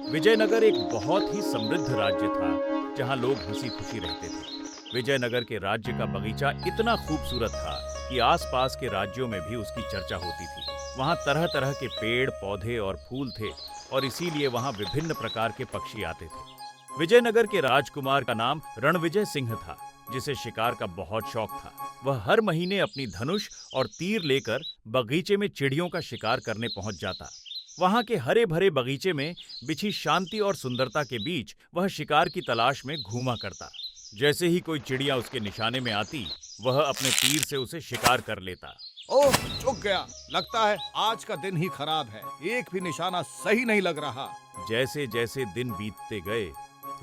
विजयनगर एक बहुत ही समृद्ध राज्य था जहां लोग हंसी खुशी रहते थे। विजयनगर के राज्य का बगीचा इतना खूबसूरत था कि आसपास के राज्यों में भी उसकी चर्चा होती थी। वहां तरह तरह के पेड़ पौधे और फूल थे और इसीलिए वहां विभिन्न प्रकार के पक्षी आते थे। विजयनगर के राजकुमार का नाम रणविजय सिंह था, जिसे शिकार का बहुत शौक था। वह हर महीने अपनी धनुष और तीर लेकर बगीचे में चिड़ियों का शिकार करने पहुंच जाता। वहां के हरे भरे बगीचे में बिछी शांति और सुंदरता के बीच वह शिकार की तलाश में घूमा करता। जैसे ही कोई चिड़िया उसके निशाने में आती, वह अपने तीर से उसे शिकार कर लेता। ओह, चूक गया। लगता है आज का दिन ही खराब है। एक भी निशाना सही नहीं लग रहा। जैसे जैसे दिन बीतते गए,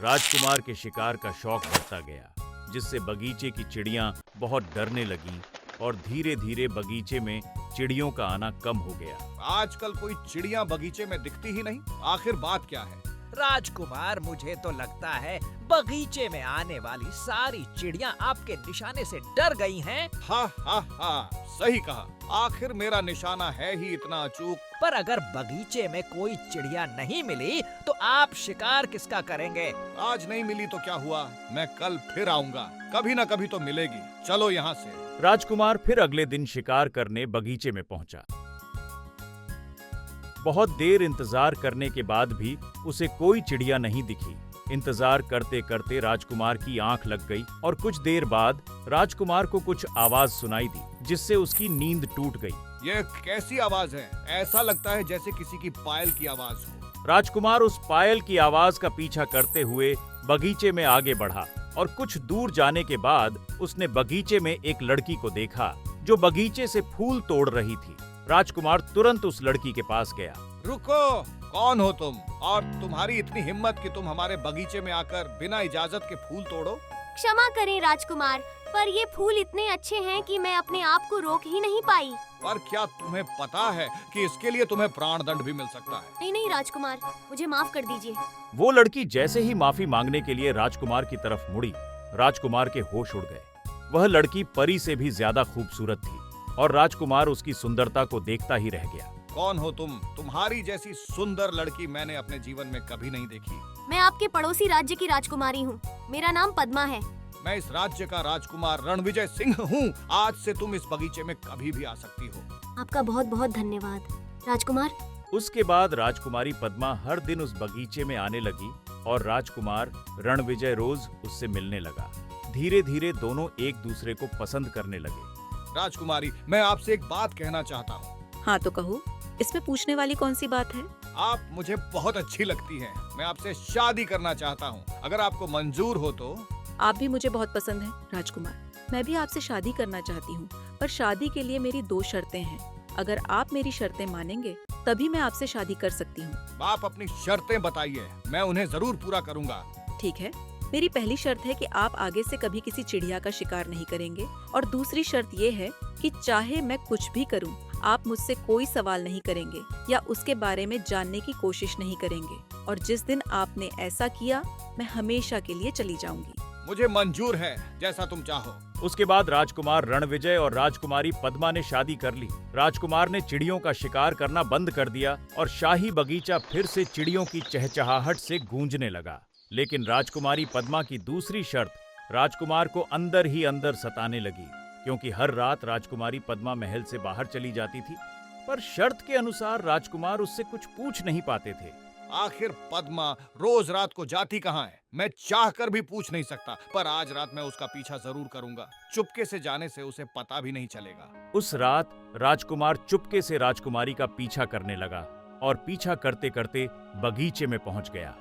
राजकुमार के शिकार का शौक बढ़ता गया, जिससे बगीचे की चिड़ियां बहुत डरने लगीं और धीरे धीरे बगीचे में चिड़ियों का आना कम हो गया। आजकल कोई चिड़िया बगीचे में दिखती ही नहीं। आखिर बात क्या है? राजकुमार, मुझे तो लगता है बगीचे में आने वाली सारी चिड़ियां आपके निशाने से डर गई हैं। हा हा हा, सही कहा। आखिर मेरा निशाना है ही इतना अचूक। पर अगर बगीचे में कोई चिड़िया नहीं मिली तो आप शिकार किसका करेंगे? आज नहीं मिली तो क्या हुआ, मैं कल फिर आऊंगा। कभी न कभी तो मिलेगी। चलो यहाँ से। राजकुमार फिर अगले दिन शिकार करने बगीचे में पहुंचा। बहुत देर इंतजार करने के बाद भी उसे कोई चिड़िया नहीं दिखी। इंतजार करते करते राजकुमार की आंख लग गई और कुछ देर बाद राजकुमार को कुछ आवाज सुनाई दी, जिससे उसकी नींद टूट गई। ये कैसी आवाज है? ऐसा लगता है जैसे किसी की पायल की आवाज हो। राजकुमार उस पायल की आवाज का पीछा करते हुए बगीचे में आगे बढ़ा और कुछ दूर जाने के बाद उसने बगीचे में एक लड़की को देखा जो बगीचे से फूल तोड़ रही थी। राजकुमार तुरंत उस लड़की के पास गया। रुको, कौन हो तुम? और तुम्हारी इतनी हिम्मत कि तुम हमारे बगीचे में आकर बिना इजाजत के फूल तोड़ो? क्षमा करें राजकुमार, पर ये फूल इतने अच्छे हैं कि मैं अपने आप को रोक ही नहीं पाई। पर क्या तुम्हें पता है कि इसके लिए तुम्हें प्राण दंड भी मिल सकता है? नहीं नहीं राजकुमार, मुझे माफ कर दीजिए। वो लड़की जैसे ही माफी मांगने के लिए राजकुमार की तरफ मुड़ी, राजकुमार के होश उड़ गए। वह लड़की परी से भी ज्यादा खूबसूरत थी और राजकुमार उसकी सुंदरता को देखता ही रह गया। कौन हो तुम? तुम्हारी जैसी सुंदर लड़की मैंने अपने जीवन में कभी नहीं देखी। मैं आपके पड़ोसी राज्य की राजकुमारी हूँ। मेरा नाम पद्मा है। मैं इस राज्य का राजकुमार रणविजय सिंह हूँ। आज से तुम इस बगीचे में कभी भी आ सकती हो। आपका बहुत बहुत धन्यवाद राजकुमार। उसके बाद राजकुमारी पद्मा हर दिन उस बगीचे में आने लगी और राजकुमार रणविजय रोज उससे मिलने लगा। धीरे धीरे दोनों एक दूसरे को पसंद करने लगे। राजकुमारी, मैं आपसे एक बात कहना चाहता हूँ। हाँ तो कहो, इसमें पूछने वाली कौन सी बात है? आप मुझे बहुत अच्छी लगती हैं। मैं आपसे शादी करना चाहता हूँ। अगर आपको मंजूर हो तो। आप भी मुझे बहुत पसंद हैं राजकुमार। मैं भी आपसे शादी करना चाहती हूँ, पर शादी के लिए मेरी 2 शर्तें हैं। अगर आप मेरी शर्तें मानेंगे तभी मैं आपसे शादी कर सकती हूँ। आप अपनी शर्तें बताइए, मैं उन्हें जरूर पूरा करूँगा। ठीक है, मेरी पहली शर्त है कि आप आगे से कभी किसी चिड़िया का शिकार नहीं करेंगे, और दूसरी शर्त ये है कि चाहे मैं कुछ भी करूं, आप मुझसे कोई सवाल नहीं करेंगे या उसके बारे में जानने की कोशिश नहीं करेंगे, और जिस दिन आपने ऐसा किया मैं हमेशा के लिए चली जाऊंगी। मुझे मंजूर है, जैसा तुम चाहो। उसके बाद राजकुमार रणविजय और राजकुमारी पद्मा ने शादी कर ली। राजकुमार ने चिड़ियों का शिकार करना बंद कर दिया और शाही बगीचा फिर से चिड़ियों की चहचहाहट से गूंजने लगा। लेकिन राजकुमारी पद्मा की दूसरी शर्त राजकुमार को अंदर ही अंदर सताने लगी, क्योंकि हर रात राजकुमारी पद्मा महल से बाहर चली जाती थी, पर शर्त के अनुसार राजकुमार उससे कुछ पूछ नहीं पाते थे। आखिर पद्मा रोज रात को जाती कहाँ है? मैं चाहकर भी पूछ नहीं सकता, पर आज रात मैं उसका पीछा जरूर करूंगा। चुपके से जाने से उसे पता भी नहीं चलेगा। उस रात राजकुमार चुपके से राजकुमारी का पीछा करने लगा और पीछा करते करते बगीचे में पहुंच गया।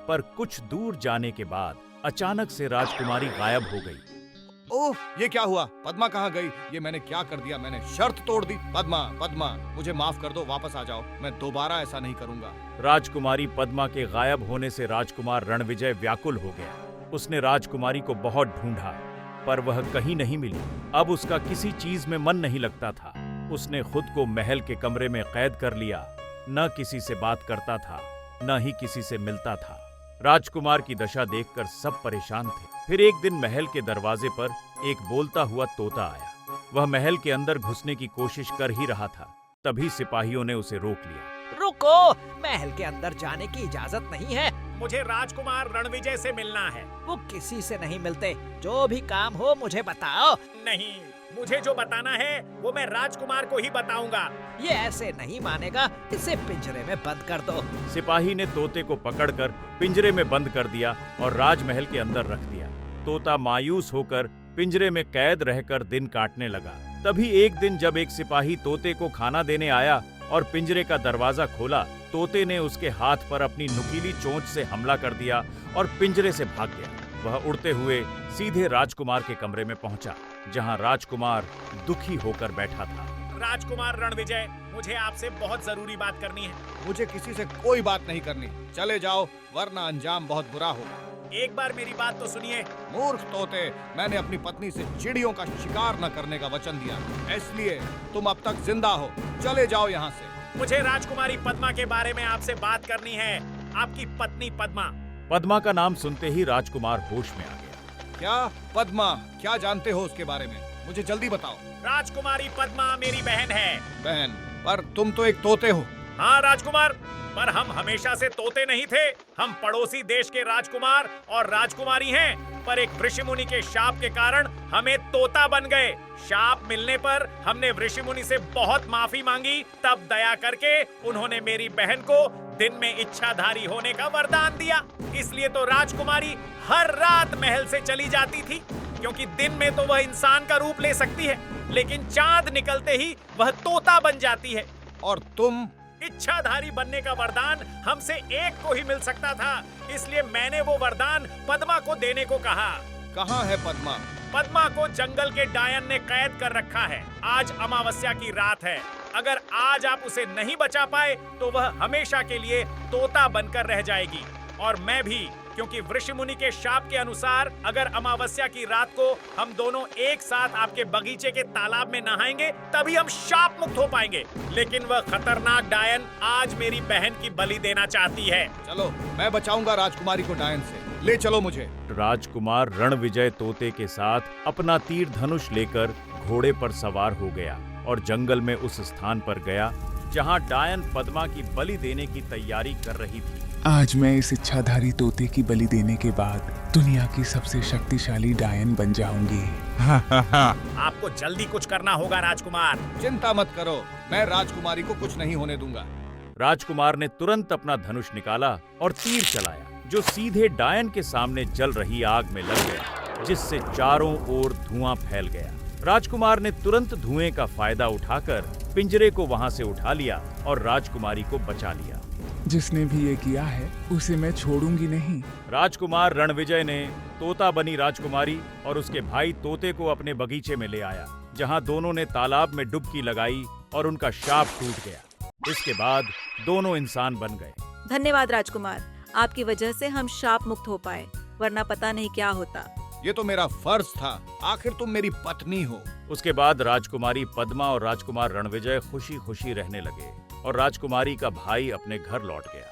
पर कुछ दूर जाने के बाद अचानक से राजकुमारी गायब हो गई। ओह, ये क्या हुआ? पद्मा कहाँ गई? ये मैंने क्या कर दिया? मैंने शर्त तोड़ दी। पद्मा, पद्मा, मुझे माफ कर दो, वापस आ जाओ। मैं दोबारा ऐसा नहीं करूंगा। राजकुमारी पद्मा के गायब होने से राजकुमार रणविजय व्याकुल हो गया। उसने राजकुमारी को बहुत ढूंढा, पर वह कहीं नहीं मिली। अब उसका किसी चीज में मन नहीं लगता था। उसने खुद को महल के कमरे में कैद कर लिया। न किसी से बात करता था, न ही किसी से मिलता था। राजकुमार की दशा देखकर सब परेशान थे। फिर एक दिन महल के दरवाजे पर एक बोलता हुआ तोता आया। वह महल के अंदर घुसने की कोशिश कर ही रहा था, तभी सिपाहियों ने उसे रोक लिया। रुक रुको, महल के अंदर जाने की इजाजत नहीं है। मुझे राजकुमार रणविजय से मिलना है। वो किसी से नहीं मिलते। जो भी काम हो मुझे बताओ। नहीं, मुझे जो बताना है वो मैं राजकुमार को ही बताऊंगा। ये ऐसे नहीं मानेगा, इसे पिंजरे में बंद कर दो। सिपाही ने तोते को पकड़कर पिंजरे में बंद कर दिया और राजमहल के अंदर रख दिया। तोता मायूस होकर पिंजरे में कैद रहकर दिन काटने लगा। तभी एक दिन जब एक सिपाही तोते को खाना देने आया और पिंजरे का दरवाजा खोला, तोते ने उसके हाथ पर अपनी नुकीली चोंच से हमला कर दिया और पिंजरे से भाग गया। वह उड़ते हुए सीधे राजकुमार के कमरे में पहुंचा, जहां राजकुमार दुखी होकर बैठा था। राजकुमार रणविजय, मुझे आपसे बहुत जरूरी बात करनी है। मुझे किसी से कोई बात नहीं करनी। चले जाओ, वरना अंजाम बहुत बुरा होगा। एक बार मेरी बात तो सुनिए। मूर्ख तोते, मैंने अपनी पत्नी से चिड़ियों का शिकार न करने का वचन दिया, इसलिए तुम अब तक जिंदा हो। चले जाओ यहाँ से। मुझे राजकुमारी पद्मा के बारे में आपसे बात करनी है। आपकी पत्नी पद्मा। पद्मा का नाम सुनते ही राजकुमार होश में आ गया। क्या पद्मा? क्या जानते हो उसके बारे में? मुझे जल्दी बताओ। राजकुमारी पद्मा मेरी बहन है। बहन? पर तुम तो एक तोते हो। हाँ राजकुमार, पर हम हमेशा से तोते नहीं थे। हम पड़ोसी देश के राजकुमार और राजकुमारी हैं, पर एक ऋषिमुनि के शाप के कारण हमें तोता बन गए। शाप मिलने पर हमने ऋषिमुनि से बहुत माफी मांगी, तब दया करके उन्होंने मेरी बहन को दिन में इच्छाधारी होने का वरदान दिया। इसलिए तो राजकुमारी हर रात महल से चली जाती थी, क्योंकि दिन में तो वह इंसान का रूप ले सकती है, लेकिन चांद निकलते ही वह तोता बन जाती है। और तुम? इच्छाधारी बनने का वरदान हमसे एक को ही मिल सकता था, इसलिए मैंने वो वरदान पद्मा को देने को कहा। कहाँ है पद्मा? पद्मा को जंगल के डायन ने कैद कर रखा है। आज अमावस्या की रात है। अगर आज आप उसे नहीं बचा पाए तो वह हमेशा के लिए तोता बनकर रह जाएगी, और मैं भी, क्योंकि ऋषिमुनि के शाप के अनुसार अगर अमावस्या की रात को हम दोनों एक साथ आपके बगीचे के तालाब में नहाएंगे तभी हम शाप मुक्त हो पाएंगे। लेकिन वह खतरनाक डायन आज मेरी बहन की बलि देना चाहती है। चलो, मैं बचाऊंगा राजकुमारी को डायन से। ले चलो मुझे। राजकुमार रणविजय तोते के साथ अपना तीर धनुष लेकर घोड़े पर सवार हो गया और जंगल में उस स्थान पर गया जहां डायन पद्मा की बलि देने की तैयारी कर रही थी। आज मैं इस इच्छाधारी तोते की बलि देने के बाद दुनिया की सबसे शक्तिशाली डायन बन जाऊंगी। आपको जल्दी कुछ करना होगा राजकुमार। चिंता मत करो, मैं राजकुमारी को कुछ नहीं होने दूंगा। राजकुमार ने तुरंत अपना धनुष निकाला और तीर चलाया, जो सीधे डायन के सामने जल रही आग में लग गया, जिससे चारों ओर धुआं फैल गया। राजकुमार ने तुरंत धुएं का फायदा उठाकर पिंजरे को वहां से उठा लिया और राजकुमारी को बचा लिया। जिसने भी ये किया है उसे मैं छोड़ूंगी नहीं। राजकुमार रणविजय ने तोता बनी राजकुमारी और उसके भाई तोते को अपने बगीचे में ले आया, जहां दोनों ने तालाब में डुबकी लगाई और उनका शाप टूट गया। इसके बाद दोनों इंसान बन गए। धन्यवाद राजकुमार, आपकी वजह से हम शाप मुक्त हो पाए, वरना पता नहीं क्या होता। ये तो मेरा फर्ज था, आखिर तुम मेरी पत्नी हो। उसके बाद राजकुमारी पद्मा और राजकुमार रणविजय खुशी खुशी रहने लगे और राजकुमारी का भाई अपने घर लौट गया।